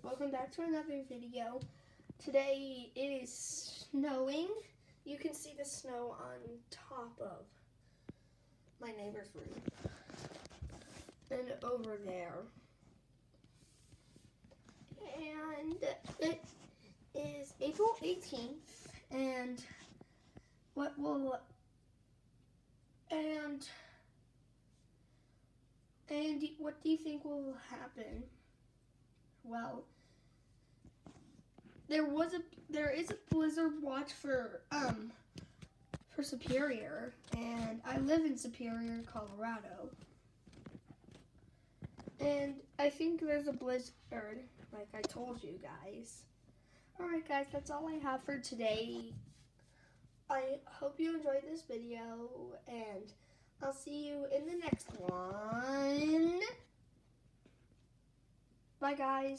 welcome back to another video. Today it is snowing. You can see the snow on top of my neighbor's roof and over there. And it is April 18th, and what do you think will happen? Well, there is a blizzard watch for Superior, and I live in Superior, Colorado. And I think there's a blizzard, like I told you guys. Alright guys, that's all I have for today. I hope you enjoyed this video, and I'll see you in the next one. Bye guys.